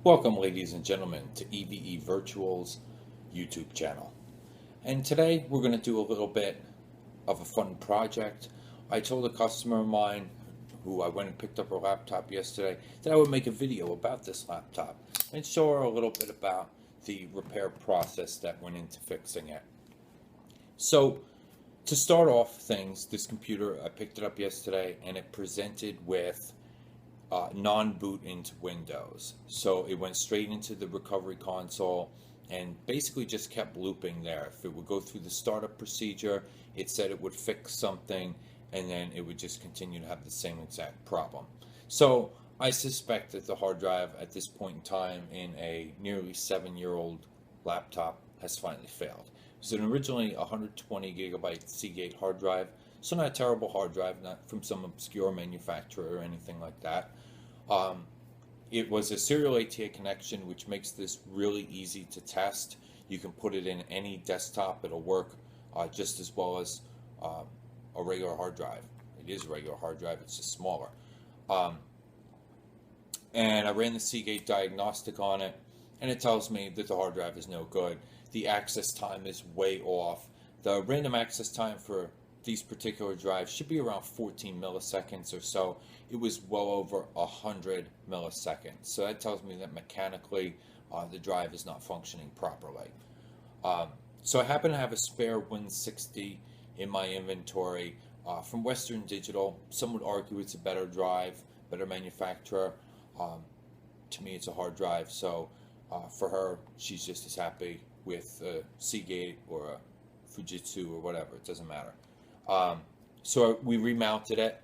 Welcome, ladies and gentlemen, to EVE Virtual's YouTube channel. And today we're going to do a little bit of a fun project. I told a customer of mine who I went and picked up her laptop yesterday that I would make a video about this laptop and show her a little bit about the repair process that went into fixing it. So, to start off things, this computer, I picked it up yesterday and it presented with non-boot into Windows. So it went straight into the recovery console and basically just kept looping there. If it would go through the startup procedure, it said it would fix something and then it would just continue to have the same exact problem. So I suspect that the hard drive at this point in time in a nearly 7-year-old laptop has finally failed. It was originally a 120 gigabyte Seagate hard drive, so not a terrible hard drive, not from some obscure manufacturer or anything like that. It was a serial ATA connection, which makes this really easy to test. You can put it in any desktop, it'll work just as well as a regular hard drive. It is a regular hard drive, it's just smaller. And I ran the Seagate diagnostic on it, and it tells me that the hard drive is no good. The access time is way off. The random access time for these particular drives should be around 14 milliseconds or so. It was well over 100 milliseconds. So that tells me that mechanically the drive is not functioning properly. So I happen to have a spare Win60 in my inventory from Western Digital. Some would argue it's a better drive, better manufacturer. To me, it's a hard drive. So for her, she's just as happy with Seagate or a Fujitsu or whatever. It doesn't matter. So we remounted it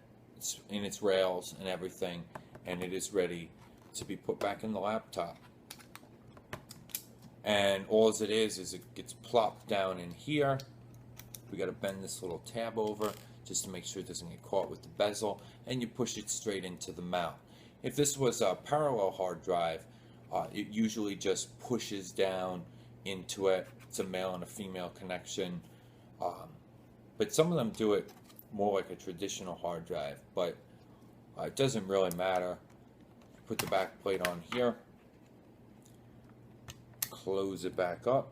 in its rails and everything, and it is ready to be put back in the laptop. And all it is it gets plopped down in here. We got to bend this little tab over just to make sure it doesn't get caught with the bezel, and you push it straight into the mount. If this was a parallel hard drive, it usually just pushes down into it. It's a male and a female connection. But some of them do it more like a traditional hard drive, but it doesn't really matter. Put the back plate on here, close it back up,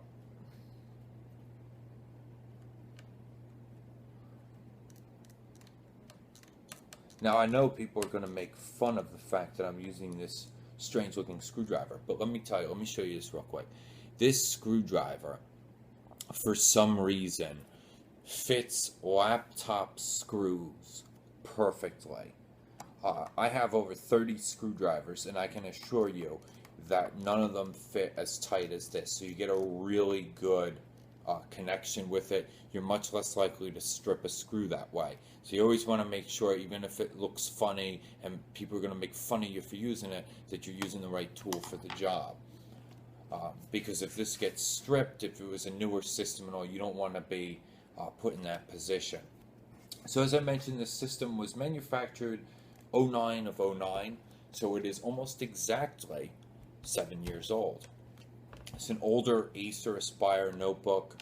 now I know people are going to make fun of the fact that I'm using this strange looking screwdriver, but let me show you this real quick. This screwdriver, for some reason, fits laptop screws perfectly. I have over 30 screwdrivers, and I can assure you that none of them fit as tight as this. So you get a really good connection with it. You're much less likely to strip a screw that way. So you always want to make sure, even if it looks funny and people are going to make fun of you for using it, that you're using the right tool for the job. Because if this gets stripped, if it was a newer system and all, you don't want to be put in that position. So as I mentioned, this system was manufactured 09 of 09, so it is almost exactly 7 years old. It's an older Acer Aspire notebook.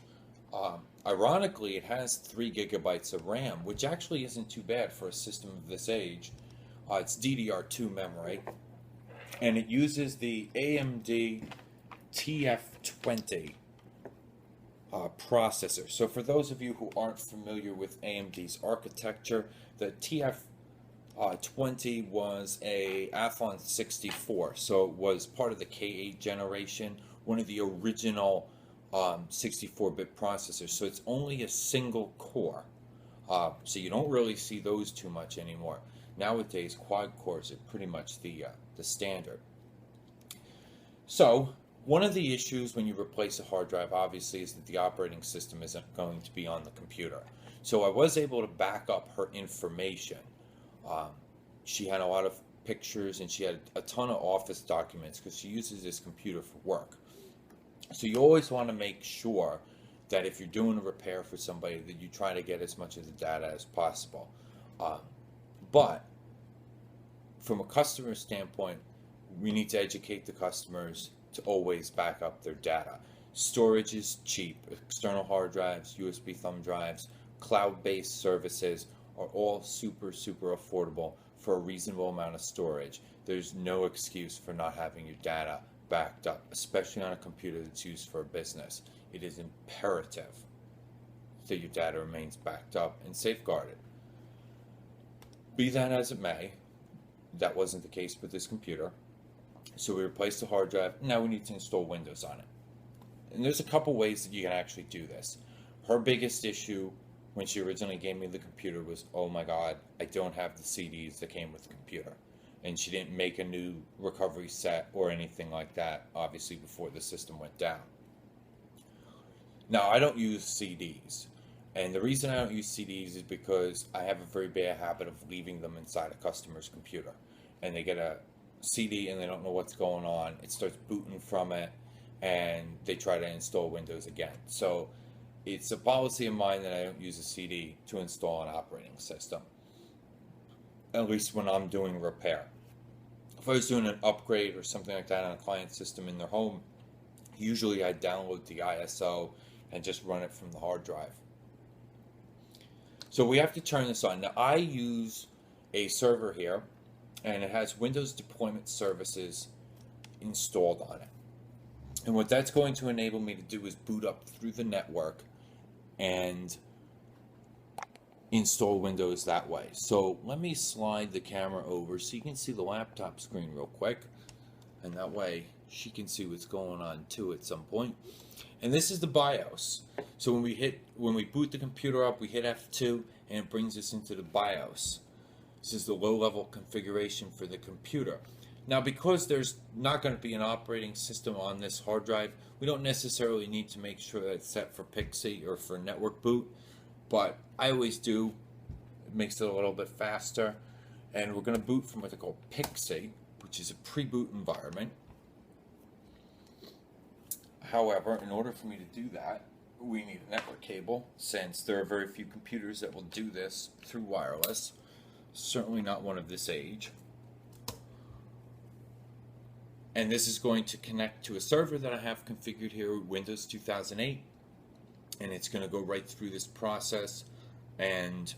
Ironically, it has 3 gigabytes of RAM, which actually isn't too bad for a system of this age. It's DDR2 memory, and it uses the AMD TF20 processor. So for those of you who aren't familiar with AMD's architecture, the TF20 was a Athlon 64, so it was part of the K8 generation, one of the original 64-bit processors. So it's only a single core, so you don't really see those too much anymore. Nowadays, quad cores are pretty much the standard. So one of the issues when you replace a hard drive, obviously, is that the operating system isn't going to be on the computer. So I was able to back up her information. She had a lot of pictures and she had a ton of office documents because she uses this computer for work. So you always want to make sure that if you're doing a repair for somebody, that you try to get as much of the data as possible. But from a customer standpoint, we need to educate the customers to always back up their data. Storage is cheap. External hard drives, USB thumb drives, cloud-based services are all super affordable for a reasonable amount of storage. There's no excuse for not having your data backed up, especially on a computer that's used for a business. It is imperative that your data remains backed up and safeguarded. Be that as it may, that wasn't the case with this computer. So we replaced the hard drive. Now we need to install Windows on it. And there's a couple ways that you can actually do this. Her biggest issue when she originally gave me the computer was, oh my God, I don't have the CDs that came with the computer. And she didn't make a new recovery set or anything like that, obviously, before the system went down. Now, I don't use CDs. And the reason I don't use CDs is because I have a very bad habit of leaving them inside a customer's computer. And they get a CD and they don't know what's going on. It starts booting from it and they try to install Windows again. So it's a policy of mine that I don't use a CD to install an operating system, at least when I'm doing repair. If I was doing an upgrade or something like that on a client system in their home, usually I download the ISO and just run it from the hard drive. So we have to turn this on. Now I use a server here and it has Windows Deployment Services installed on it. And what that's going to enable me to do is boot up through the network and install Windows that way. So let me slide the camera over so you can see the laptop screen real quick, and that way she can see what's going on too at some point. And this is the BIOS. So when we boot the computer up, we hit F2 and it brings us into the BIOS. This is the low-level configuration for the computer. Now, because there's not going to be an operating system on this hard drive, we don't necessarily need to make sure that it's set for PXE or for network boot, but I always do. It makes it a little bit faster. And we're going to boot from what they call PXE, which is a pre-boot environment. However, in order for me to do that, we need a network cable, since there are very few computers that will do this through wireless. Certainly not one of this age. And this is going to connect to a server that I have configured here with Windows 2008. And it's going to go right through this process. And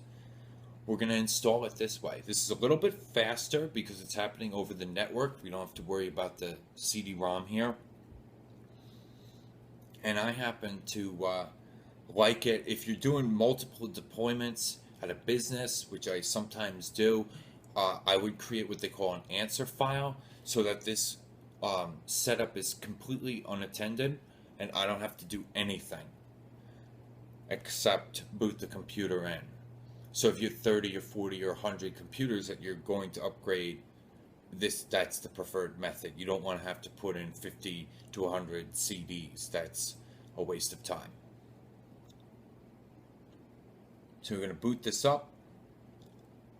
we're going to install it this way. This is a little bit faster because it's happening over the network. We don't have to worry about the CD-ROM here. And I happen to like it. If you're doing multiple deployments at a business, which I sometimes do, I would create what they call an answer file so that this setup is completely unattended and I don't have to do anything except boot the computer in. So if you're 30 or 40 or 100 computers that you're going to upgrade, that's the preferred method. You don't want to have to put in 50 to 100 CDs. That's a waste of time. So we're going to boot this up,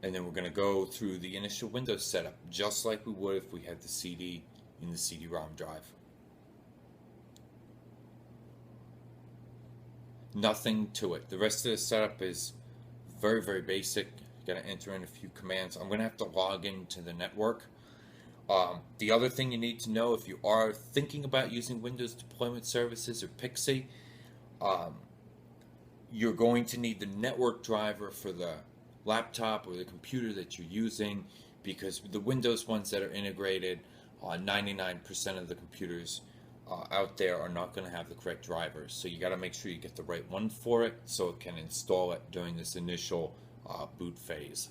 and then we're going to go through the initial Windows setup, just like we would if we had the CD in the CD-ROM drive. Nothing to it. The rest of the setup is very, very basic. You're going to enter in a few commands. I'm going to have to log into the network. The other thing you need to know, if you are thinking about using Windows Deployment Services or PXE, you're going to need the network driver for the laptop or the computer that you're using, because the Windows ones that are integrated, 99% of the computers out there are not going to have the correct drivers. So you got to make sure you get the right one for it so it can install it during this initial boot phase.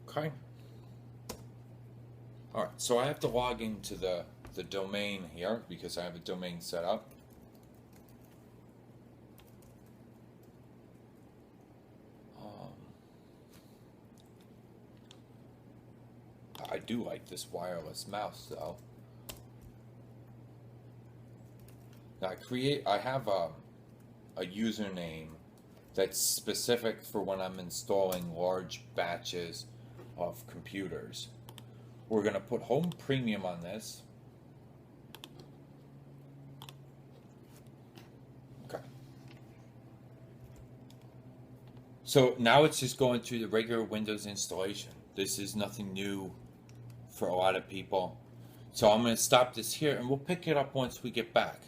Okay. Alright, so I have to log into the domain here because I have a domain set up. I do like this wireless mouse though. Now I have a username that's specific for when I'm installing large batches of computers. We're going to put Home Premium on this. Okay. So now it's just going through the regular Windows installation. This is nothing new for a lot of people. So I'm going to stop this here and we'll pick it up once we get back.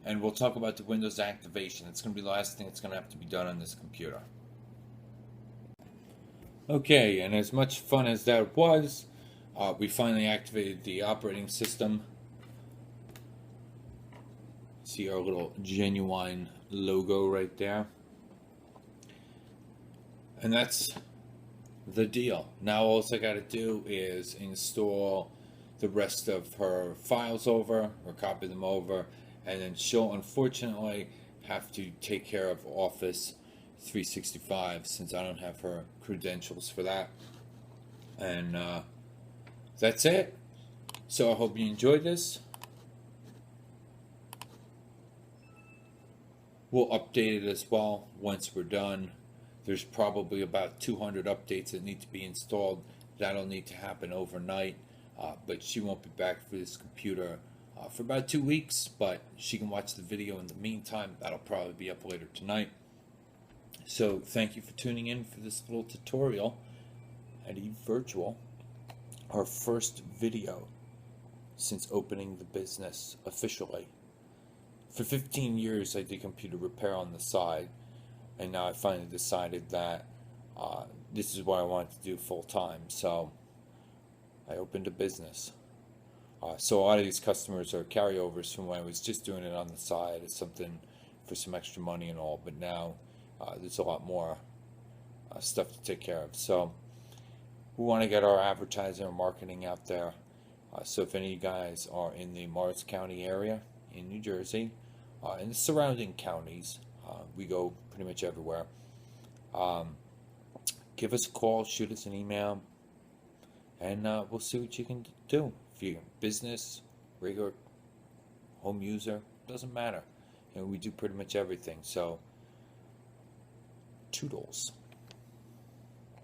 And we'll talk about the Windows activation. It's going to be the last thing that's going to have to be done on this computer. Okay, and as much fun as that was, We finally activated the operating system. See our little Genuine logo right there. And that's the deal. Now all I got to do is install the rest of her files over, or copy them over, and then she'll unfortunately have to take care of Office 365 since I don't have her credentials for that. And that's it. So I hope you enjoyed this. We'll update it as well once we're done. There's probably about 200 updates that need to be installed. That'll need to happen overnight, but she won't be back for this computer for about 2 weeks, but she can watch the video in the meantime. That'll probably be up later tonight. So thank you for tuning in for this little tutorial at Eve Virtual, our first video since opening the business officially. For 15 years I did computer repair on the side, and now I finally decided that this is what I wanted to do full time, so I opened a business. So a lot of these customers are carryovers from when I was just doing it on the side as something for some extra money and all, but now there's a lot more stuff to take care of. So we want to get our advertising and marketing out there. So if any of you guys are in the Morris County area in New Jersey, and the surrounding counties, we go pretty much everywhere. Give us a call, shoot us an email, and we'll see what you can do. If you're business, regular, home user, doesn't matter. We do pretty much everything. So, toodles.